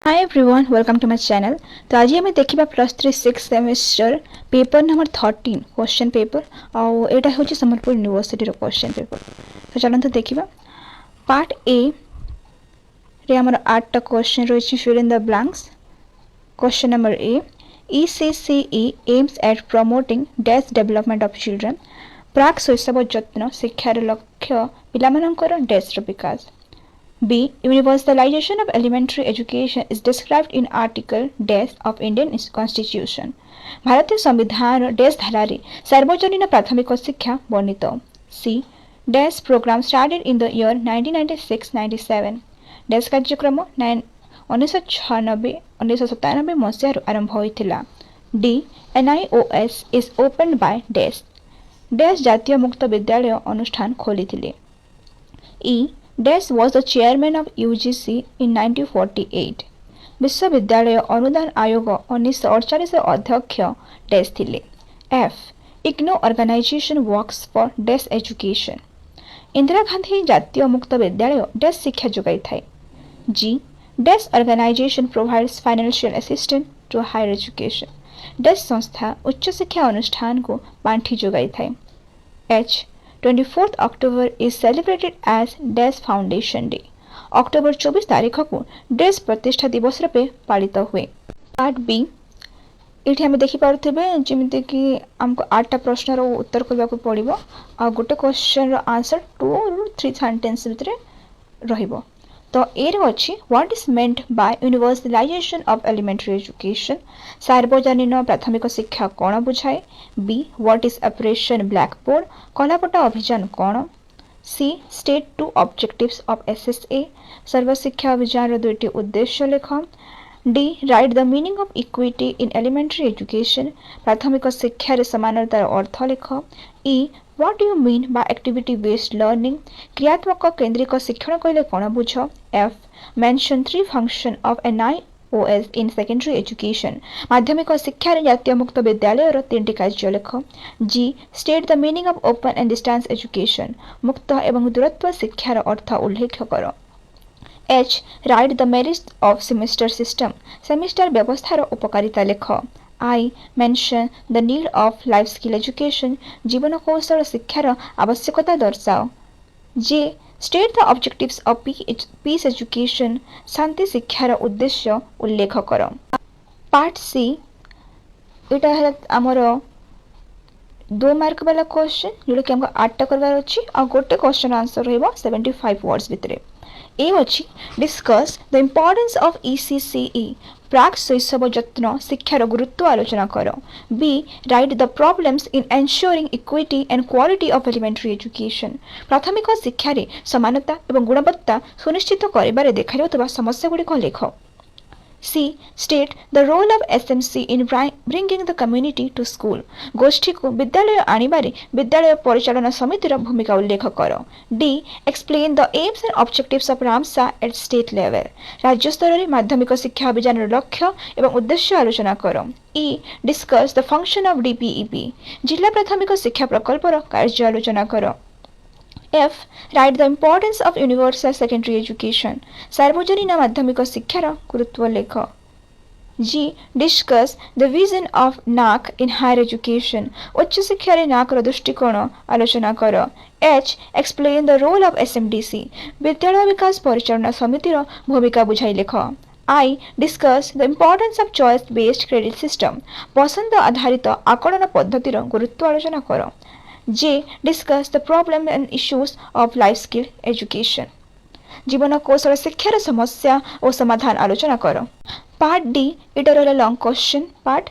Hi everyone welcome to my channel. तो आज आम देखा plus 3 six semester paper number 13 question paper आउटा हूँ सम्बलपुर यूनिवर्सिटी क्वेश्चन पेपर। तो चलते देखा पार्ट ए रे आमर 8टा क्वेश्चन रही fill in the blanks. Question number A ECCE aims at promoting dash development of children. प्राक शैशव जत्न शिक्षार लक्ष्य पिलामानंकर डैश विकास। B. Universalization of elementary education is described in Article Dash of Indian Constitution. भारतीय संविधान डैश धारा सार्वजनीन प्राथमिक शिक्षा वर्णित। C. Dash program started in the year 1996-97. Dash कार्यक्रम 1996-1997 मसीह आरंभ होता। D. NIOS is opened by Dash. Dash जातीय मुक्त विद्यालय अनुष्ठान खोली। E. Dash was the chairman of UGC in 1948. विश्वविद्यालय अनुदान आयोग 1948 अध्यक्ष डैश थिले। F. IGNOU organization works for Dash education. Indira Gandhi जातीय मुक्त विद्यालय डैश शिक्षा जोगाई थाए। G. Dash organization provides financial assistance to higher education. Dash संस्था उच्च शिक्षा अनुष्ठान को पांठी जोगाई थाए। H. 24th October is celebrated as Dash Foundation Day. October 24 तारीख को डैश प्रतिष्ठा दिवस रूपे पालित हुए। पार्ट बी ये आम देखिपे जमीक कि आमको 8टा प्रश्न उत्तर करने को पड़ो आ गोटे क्वेश्चन आंसर 2 ରୁ 3 सेंटेंस भितर रहिबो। तो ए अच्छी what is meant by universalization of elementary education. सार्वजनीन प्राथमिक शिक्षा कौन बुझाए। B what is operation blackboard कलापटा अभियान कौन। C state 2 objectives of SSA सर्वशिक्षा अभियान 2टी उद्देश्य लेख। D write the meaning of equity in elementary education प्राथमिक शिक्षा समानतार अर्थ लेख। ई What do you mean by activity based learning? क्रियात्मक केंद्रिक शिक्षण कहले कौन बुझ। F. Mention 3 function of NIOS in secondary education. माध्यमिक शिक्षा जातीय मुक्त विद्यालय 3टी कार्य लेख। G. State the meaning of open and distance education. मुक्त एवं दूरत्व शिक्षार अर्थ उल्लेख कर। H. Write the merits of semester system. Semester व्यवस्थार उपकारिता लेख। I. Mention the need of life skill education. जीवन कौशल शिक्षार आवश्यकता दर्शाओ। J. State the objectives of peace education. शांति शिक्षार उद्देश्य उल्लेख कर। पार्ट सी यहाँ है आमर 2 मार्क वाला क्वेश्चन जोटा कि हमको 8टा करवार अच्छी आ गोटे क्वेश्चन आंसर रहिबो 75 वर्ड्स भितर। ए अच्छी discuss the importance of ECCE प्राक शैशव जत्न शिक्षार गुरुत्व आलोचना कर। B write the problems in ensuring equity and quality of elementary education प्राथमिक शिक्षा रे समानता एवं गुणवत्ता सुनिश्चित करिबारे देखा समस्या गुड़िक लेख। C state the role of SMC in bringing the community to school गोष्ठी को विद्यालय आनिबारे विद्यालय परिचालन समितिर भूमिका उल्लेख कर। D explain the aims and objectives of RAMSA at state level राज्य स्तर में माध्यमिक शिक्षा अभियान लक्ष्य एवं उद्देश्य आलोचना कर। E discuss the function of DPEP जिला प्राथमिक शिक्षा प्रकल्पर कार्य आलोचना कर। F. Write the importance of universal secondary education. सार्वजनीन माध्यमिक शिक्षार गुरुत्व लेख। G. Discuss the vision of NAC in higher education. उच्च शिक्षा रे NAC रो दृष्टिकोण आलोचना कर। H. Explain the role of SMDC. विद्यालय विकास परिचालन समितिर भूमिका बुझाई लेख। I. Discuss the importance of choice based credit system. पसंद आधारित आकलन पद्धतिर गुरुत्व आलोचना कर। J. Discuss the problem and issues of life skill education. जीवन कौशल शिक्षार समस्या और समाधान आलोचना कर। पार्ट डी इटा रहा लॉन्ग क्वेश्चन पार्ट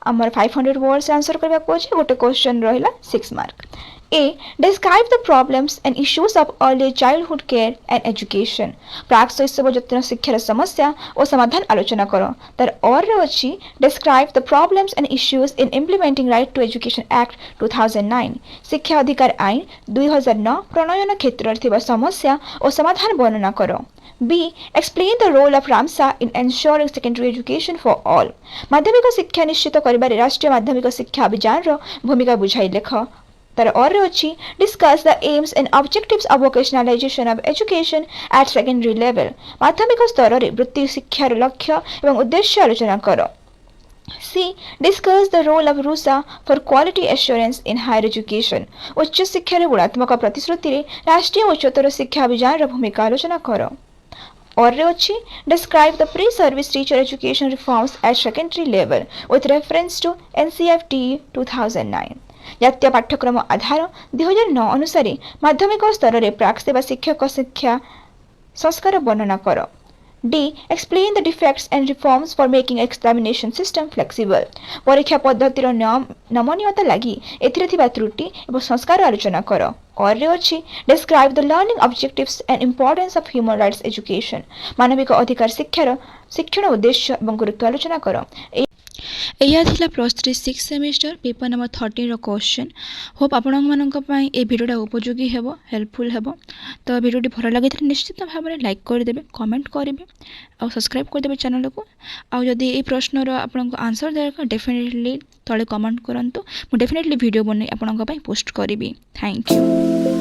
आमर 500 वर्ड्स आंसर करबा को अछि गोटे क्वेश्चन रहिला 6 mark. A describe the problems and issues of early childhood care and education प्राक शैशव जत्न शिक्षार समस्या और समाधान आलोचना कर। तार और अछि describe the problems and issues in implementing right to education act 2009 शिक्षा अधिकार आईन 2009 प्रणयन क्षेत्र थिबा समस्या और समाधान वर्णना कर। B explain the role of RMSA in ensuring secondary education for all माध्यमिक शिक्षा निश्चित करिबारे राष्ट्रीय माध्यमिक शिक्षा अभियान भूमिका बुझाई लेख। तार और अच्छी discuss the aims and objectives of vocationalisation of education at secondary level माध्यमिक स्तर में वृत्ति शिक्षार लक्ष्य एवं उद्देश्य आलोचना कर। C. Discuss the role of RUSA for quality assurance in higher education. उच्च शिक्षा गुणात्मक प्रतिश्रुति रे राष्ट्रीय उच्चतर शिक्षा अभियान भूमिका आलोचना कर। और अच्छी describe the pre-service teacher education reforms at secondary level with reference to NCFT 2009. जातीय पाठ्यक्रम आधार 2009 अनुसार माध्यमिक स्तर में प्राक सेवा शिक्षक शिक्षा संस्कार वर्णना कर। D. Explain the defects and reforms for making examination system flexible. परीक्षा पद्धतिर नमनीयता लगी एथिरे थिबा त्रुटि एवं संस्कार आलोचना कर। और अच्छी describe the learning objectives and importance of human rights education. मानविक अधिकार शिक्षार शिक्षण उद्देश्य एवं गुरुत्व आलोचना कर। यह थिला प्लस 3 6 सेमिस्टर पेपर नंबर 13 रो क्वेश्चन। होप आपण मानक पई ए वीडियोटा उपयोगी हेबो हेल्पफुल हेबो। तो वीडियोटी भल लगे निश्चित भाव में लाइक कर देबे कमेंट करेंगे और सब्सक्राइब कर देबे चैनल को। आ जदि ए प्रश्नर आपन आंसर दरकार डेफिनेटली तले कमेंट करंतु मु डेफिनेटली वीडियो बनै आपन पई पोस्ट करिवि। Thank you.